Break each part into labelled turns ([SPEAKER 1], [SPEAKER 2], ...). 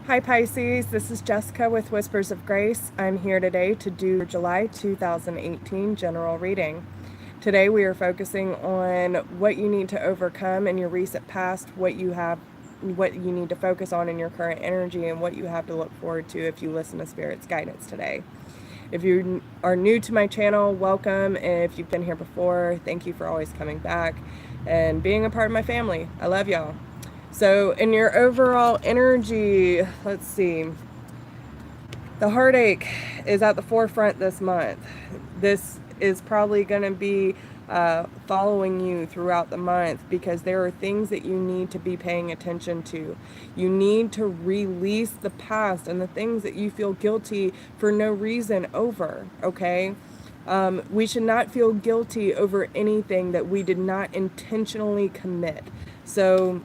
[SPEAKER 1] Hi Pisces, this is Jessica with Whispers of Grace. I'm here today to do July 2018 general reading. Today we are focusing on what you need to overcome in your recent past, what you need to focus on in your current energy, and what you have to look forward to if you listen to Spirit's guidance today. If you are new to my channel, welcome. And if you've been here before, thank you for always coming back and being a part of my family. I love y'all. So in your overall energy, let's see, the heartache is at the forefront this month. This is probably going to be following you throughout the month because there are things that you need to be paying attention to. You need to release the past and the things that you feel guilty for no reason over, okay? We should not feel guilty over anything that we did not intentionally commit. So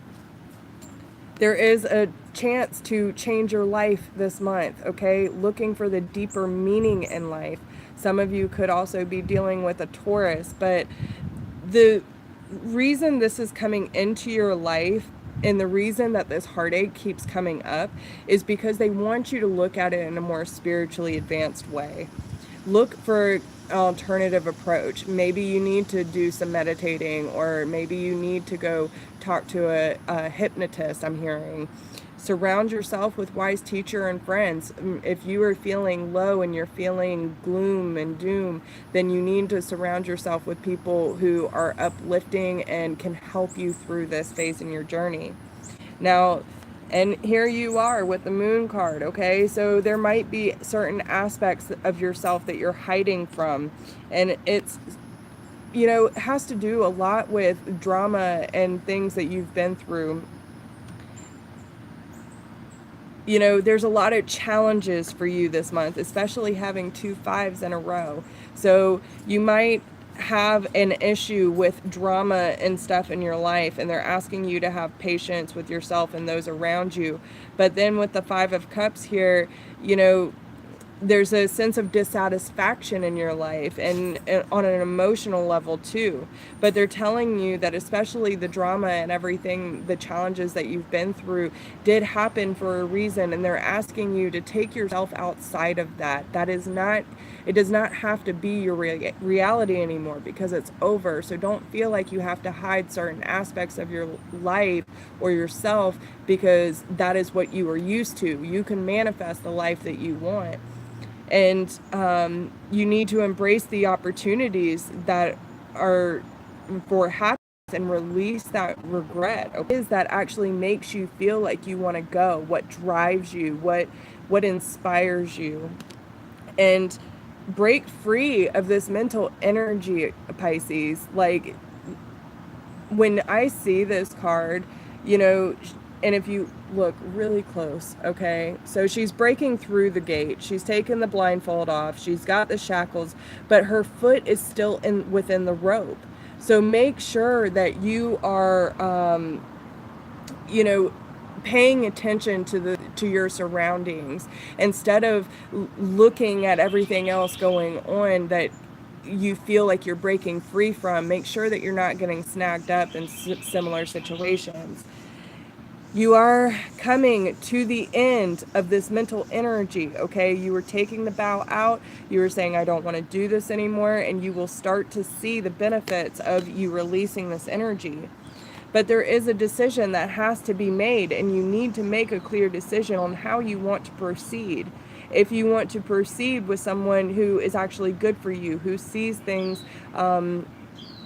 [SPEAKER 1] there is a chance to change your life this month, okay? Looking for the deeper meaning in life. Some of you could also be dealing with a Taurus, but the reason this is coming into your life and the reason that this heartache keeps coming up is because they want you to look at it in a more spiritually advanced way. Look for an alternative approach. Maybe you need to do some meditating, or maybe you need to go talk to a hypnotist, I'm hearing. Surround yourself with wise teacher and friends. If you are feeling low and you're feeling gloom and doom, then you need to surround yourself with people who are uplifting and can help you through this phase in your journey. Now, and here you are with the moon card, okay? So there might be certain aspects of yourself that you're hiding from. And it's, it has to do a lot with drama and things that you've been through. There's a lot of challenges for you this month, especially having 2 5s in a row. So you might have an issue with drama and stuff in your life, and they're asking you to have patience with yourself and those around you. But then with the 5 of Cups here, there's a sense of dissatisfaction in your life and on an emotional level too. But they're telling you that especially the drama and everything, the challenges that you've been through did happen for a reason, and they're asking you to take yourself outside of that. It does not have to be your reality anymore because it's over. So don't feel like you have to hide certain aspects of your life or yourself because that is what you are used to. You can manifest the life that you want. And you need to embrace the opportunities that are for happiness and release that regret. Okay? Is that actually makes you feel like you want to go? What drives you? What inspires you? And break free of this mental energy, Pisces. Like, when I see this card, and if you look really close, okay, so she's breaking through the gate. She's taken the blindfold off. She's got the shackles, but her foot is still within the rope. So make sure that you are, paying attention to your surroundings instead of looking at everything else going on that you feel like you're breaking free from. Make sure that you're not getting snagged up in similar situations. You are coming to the end of this mental energy, okay? You were taking the bow out. You were saying, I don't want to do this anymore. And you will start to see the benefits of you releasing this energy. But there is a decision that has to be made, and you need to make a clear decision on how you want to proceed. If you want to proceed with someone who is actually good for you, who sees things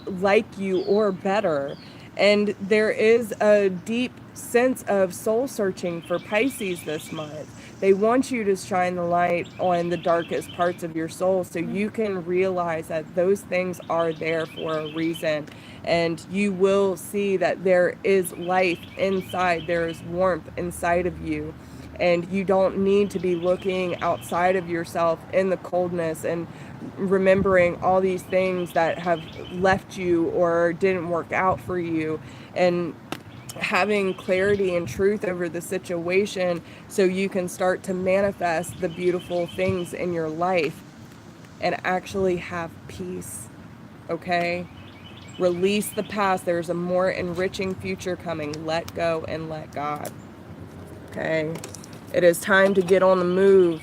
[SPEAKER 1] like you or better. And there is a deep sense of soul searching for Pisces this month. They want you to shine the light on the darkest parts of your soul so you can realize that those things are there for a reason. And you will see that there is life inside, there is warmth inside of you. And you don't need to be looking outside of yourself in the coldness and remembering all these things that have left you or didn't work out for you, and having clarity and truth over the situation so you can start to manifest the beautiful things in your life and actually have peace, okay? Release the past. There's a more enriching future coming. Let go and let God, okay? It is time to get on the move.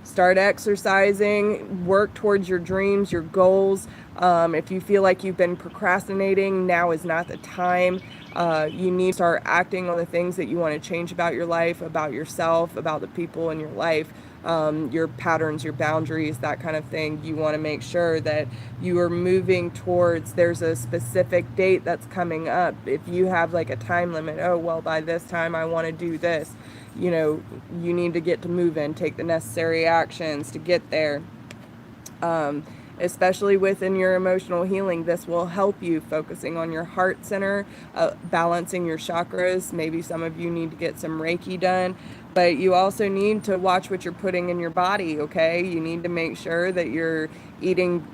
[SPEAKER 1] Start exercising, work towards your dreams, your goals. If you feel like you've been procrastinating, now is not the time. You need to start acting on the things that you want to change about your life, about yourself, about the people in your life, your patterns, your boundaries, that kind of thing. You want to make sure that you are moving towards, there's a specific date that's coming up. If you have like a time limit, oh, well, by this time I want to do this, you know, you need to get to moving, take the necessary actions to get there. Especially within your emotional healing, this will help you focusing on your heart center, balancing your chakras. Maybe some of you need to get some Reiki done, but you also need to watch what you're putting in your body, okay? You need to make sure that you're eating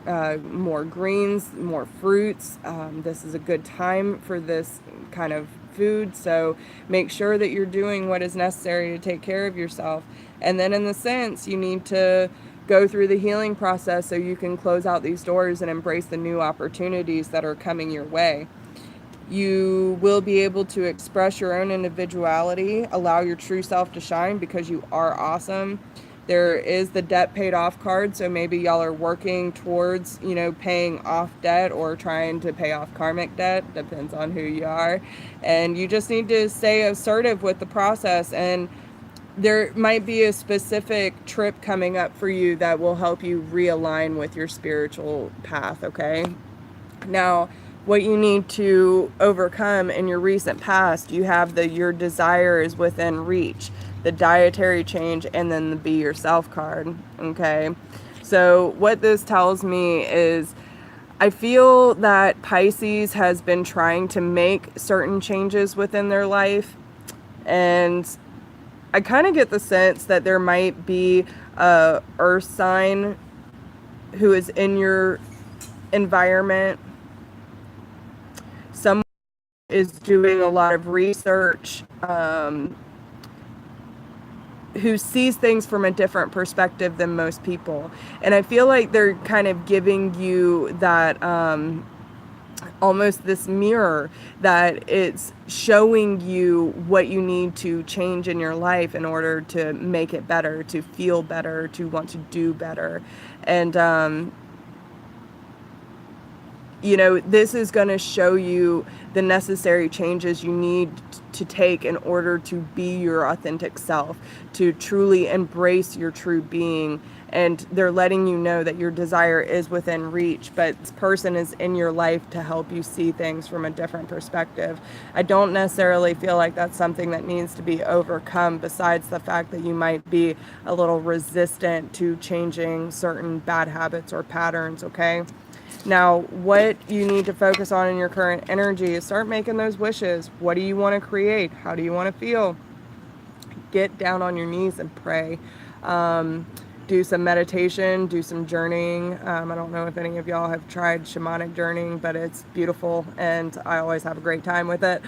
[SPEAKER 1] more greens, more fruits. This is a good time for this kind of food, so make sure that you're doing what is necessary to take care of yourself. And then in the sense, you need to go through the healing process so you can close out these doors and embrace the new opportunities that are coming your way. You will be able to express your own individuality, allow your true self to shine because you are awesome. There is the debt paid off card, so maybe y'all are working towards, you know, paying off debt or trying to pay off karmic debt, depends on who you are. And you just need to stay assertive with the process, and there might be a specific trip coming up for you that will help you realign with your spiritual path, okay? Now, what you need to overcome in your recent past, you have the your desire is within reach, the dietary change, and then the be yourself card, okay? So what this tells me is I feel that Pisces has been trying to make certain changes within their life, and I kind of get the sense that there might be a earth sign who is in your environment. Someone is doing a lot of research, who sees things from a different perspective than most people. And I feel like they're kind of giving you that almost this mirror that it's showing you what you need to change in your life in order to make it better, to feel better, to want to do better. And you know, this is going to show you the necessary changes you need to take in order to be your authentic self, to truly embrace your true being. And they're letting you know that your desire is within reach, but this person is in your life to help you see things from a different perspective. I don't necessarily feel like that's something that needs to be overcome, besides the fact that you might be a little resistant to changing certain bad habits or patterns, okay? Now, what you need to focus on in your current energy is start making those wishes. What do you want to create? How do you want to feel? Get down on your knees and pray. Do some meditation, do some journeying. I don't know if any of y'all have tried shamanic journeying, but it's beautiful and I always have a great time with it.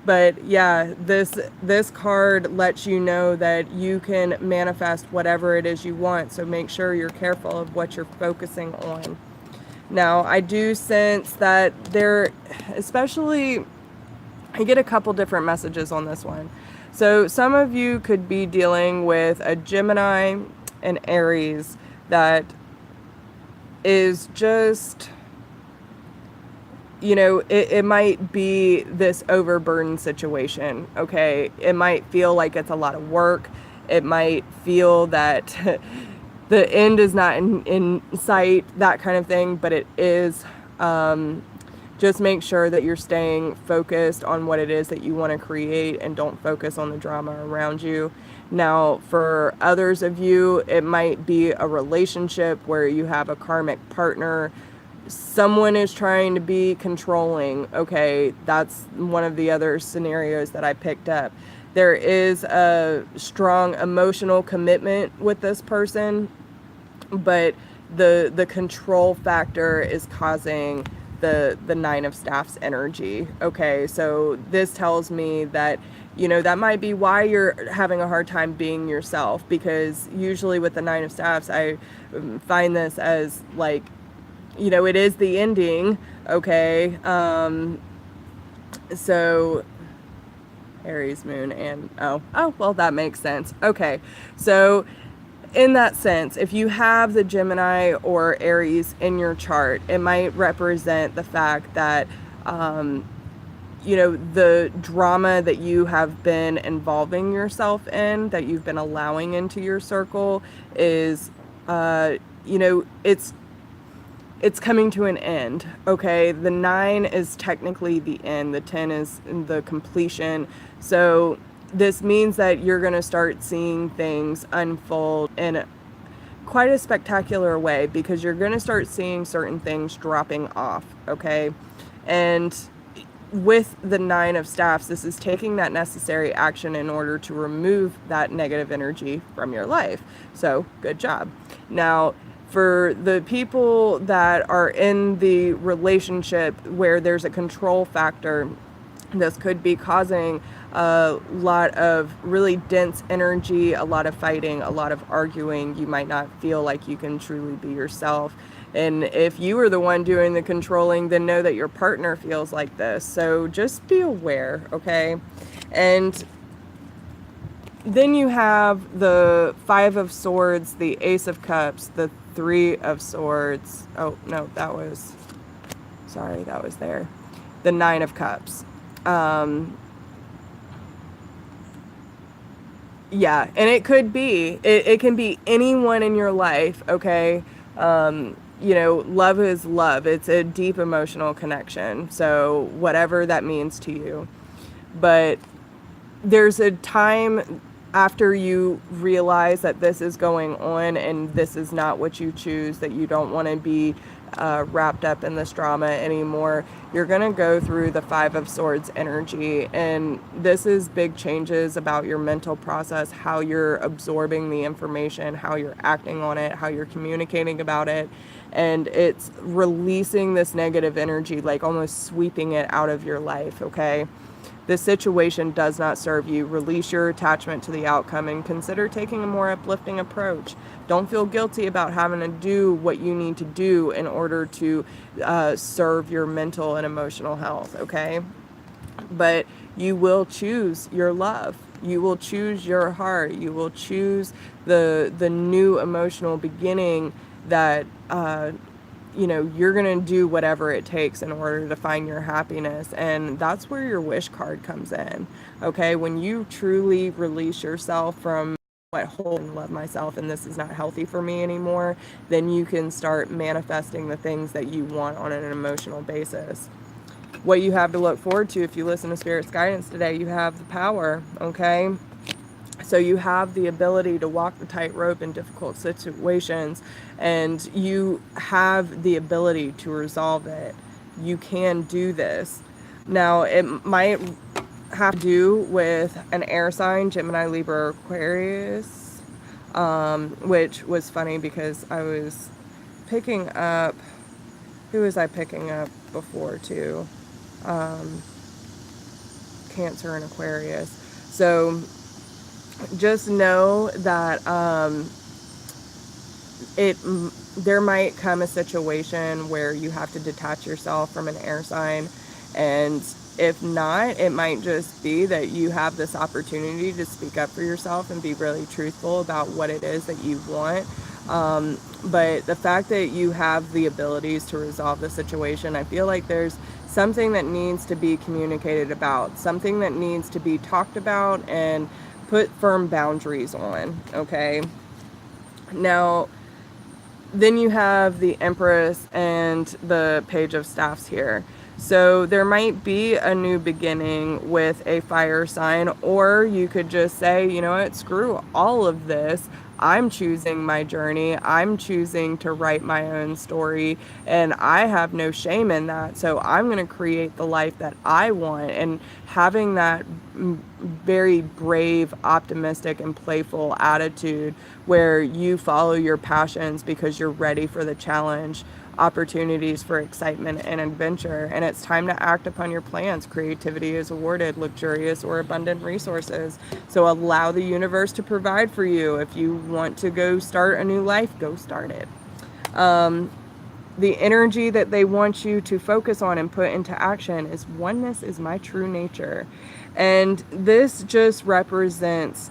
[SPEAKER 1] But yeah, this card lets you know that you can manifest whatever it is you want. So make sure you're careful of what you're focusing on. Now, I do sense that there, especially, I get a couple different messages on this one. So some of you could be dealing with a Gemini and Aries that is just, you know, it might be this overburdened situation, okay? It might feel like it's a lot of work. It might feel that the end is not in sight, that kind of thing, but it is. Just make sure that you're staying focused on what it is that you want to create and don't focus on the drama around you. Now, for others of you, it might be a relationship where you have a karmic partner. Someone is trying to be controlling, okay? That's one of the other scenarios that I picked up. There is a strong emotional commitment with this person, but the control factor is causing the Nine of Staffs energy. Okay, so this tells me that, you know, that might be why you're having a hard time being yourself, because usually with the Nine of Staffs, I find this as like, you know, it is the ending, okay? So Aries moon and oh well, that makes sense. Okay, so in that sense, if you have the Gemini or Aries in your chart, it might represent the fact that the drama that you have been involving yourself in, that you've been allowing into your circle, is it's coming to an end. Okay, the 9 is technically the end, the 10 is the completion. So this means that you're going to start seeing things unfold in quite a spectacular way, because you're going to start seeing certain things dropping off. Okay, and with the 9 of staffs, this is taking that necessary action in order to remove that negative energy from your life. So good job. Now, for the people that are in the relationship where there's a control factor, this could be causing a lot of really dense energy, a lot of fighting, a lot of arguing. You might not feel like you can truly be yourself. And if you are the one doing the controlling, then know that your partner feels like this. So just be aware, okay? And then you have the 5 of Swords, the Ace of Cups, the 3 of Swords. Oh, no, that was there. The 9 of Cups. Yeah, and it could be, it can be anyone in your life, okay? Love is love. It's a deep emotional connection. So whatever that means to you. But there's a time after you realize that this is going on and this is not what you choose, that you don't want to be wrapped up in this drama anymore, you're going to go through the 5 of Swords energy. And this is big changes about your mental process, how you're absorbing the information, how you're acting on it, how you're communicating about it. And it's releasing this negative energy, like almost sweeping it out of your life, okay? This situation does not serve you. Release your attachment to the outcome and consider taking a more uplifting approach. Don't feel guilty about having to do what you need to do in order to serve your mental and emotional health, okay? But you will choose your love. You will choose your heart. You will choose the new emotional beginning that you're going to do whatever it takes in order to find your happiness. And that's where your wish card comes in. Okay, when you truly release yourself from what hold and love myself and this is not healthy for me anymore, then you can start manifesting the things that you want on an emotional basis. What you have to look forward to if you listen to Spirit's guidance today, you have the power, okay? So you have the ability to walk the tightrope in difficult situations, and you have the ability to resolve it. You can do this. Now, it might have to do with an air sign, Gemini, Libra, Aquarius, which was funny because I was picking up, who was I picking up before too? Cancer and Aquarius. So just know that there might come a situation where you have to detach yourself from an air sign, and if not, it might just be that you have this opportunity to speak up for yourself and be really truthful about what it is that you want. But the fact that you have the abilities to resolve the situation, I feel like there's something that needs to be communicated about, something that needs to be talked about and put firm boundaries on, okay? Now, then you have the Empress and the Page of Staffs here. So there might be a new beginning with a fire sign, or you could just say, you know what, screw all of this. I'm choosing my journey. I'm choosing to write my own story, and I have no shame in that. So I'm going to create the life that I want. And having that very brave, optimistic, and playful attitude where you follow your passions because you're ready for the challenge, opportunities for excitement and adventure, and it's time to act upon your plans. Creativity is awarded luxurious or abundant resources, so allow the universe to provide for you. If you want to go start a new life, go start it. The energy that they want you to focus on and put into action is oneness is my true nature. And this just represents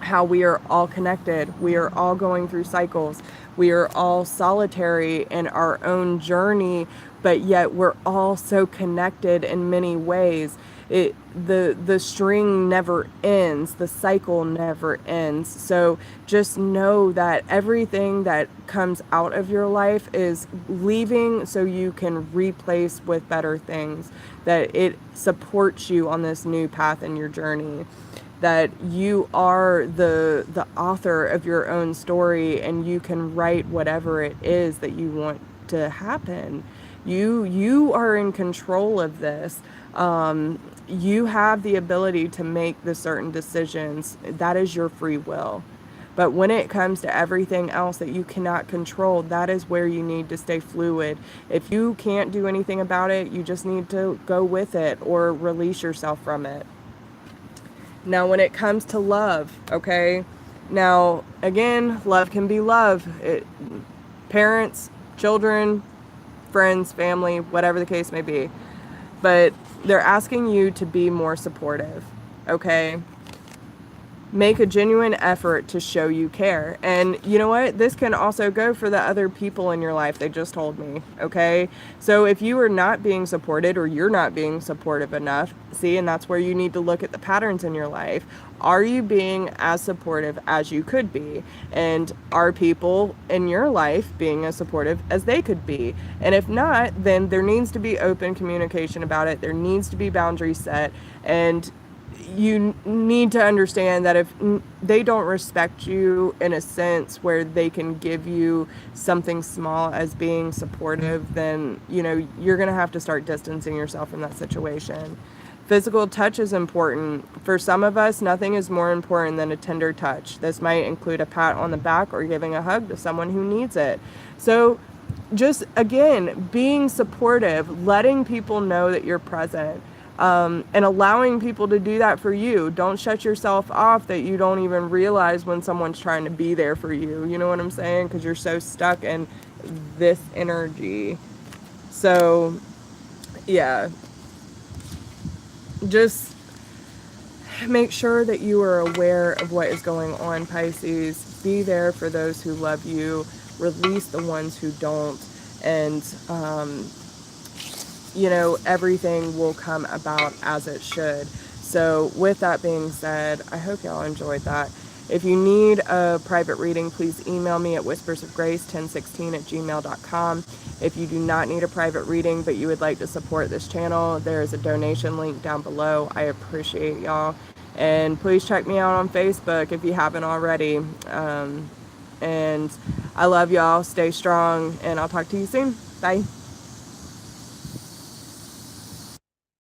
[SPEAKER 1] how we are all connected. We are all going through cycles. We are all solitary in our own journey, but yet we're all so connected in many ways. The string never ends, the cycle never ends. So just know that everything that comes out of your life is leaving so you can replace with better things, that it supports you on this new path in your journey, that you are the author of your own story, and you can write whatever it is that you want to happen. You are in control of this. You have the ability to make the certain decisions. That is your free will. But when it comes to everything else that you cannot control, that is where you need to stay fluid. If you can't do anything about it, you just need to go with it or release yourself from it. Now, when it comes to love, okay? Now, again, love can be love. Parents, children, friends, family, whatever the case may be. But they're asking you to be more supportive, okay? Make a genuine effort to show you care. And you know what? This can also go for the other people in your life. They just told me, okay? So if you are not being supported, or you're not being supportive enough, see, and that's where you need to look at the patterns in your life. Are you being as supportive as you could be? And are people in your life being as supportive as they could be? And if not, then there needs to be open communication about it. There needs to be boundaries set. And you need to understand that if they don't respect you in a sense where they can give you something small as being supportive, then, you know, you're going to have to start distancing yourself from that situation. Physical touch is important. For some of us, nothing is more important than a tender touch. This might include a pat on the back or giving a hug to someone who needs it. So just, again, being supportive, letting people know that you're present. And allowing people to do that for you. Don't shut yourself off that you don't even realize when someone's trying to be there for you. You know what I'm saying? Because you're so stuck in this energy. So, yeah. Just make sure that you are aware of what is going on, Pisces. Be there for those who love you. Release the ones who don't. And, you know, everything will come about as it should. So with that being said, I hope y'all enjoyed that. If you need a private reading, please email me at whispersofgrace1016@gmail.com. If you do not need a private reading, but you would like to support this channel, there is a donation link down below. I appreciate y'all. And please check me out on Facebook if you haven't already. And I love y'all. Stay strong, and I'll talk to you soon. Bye.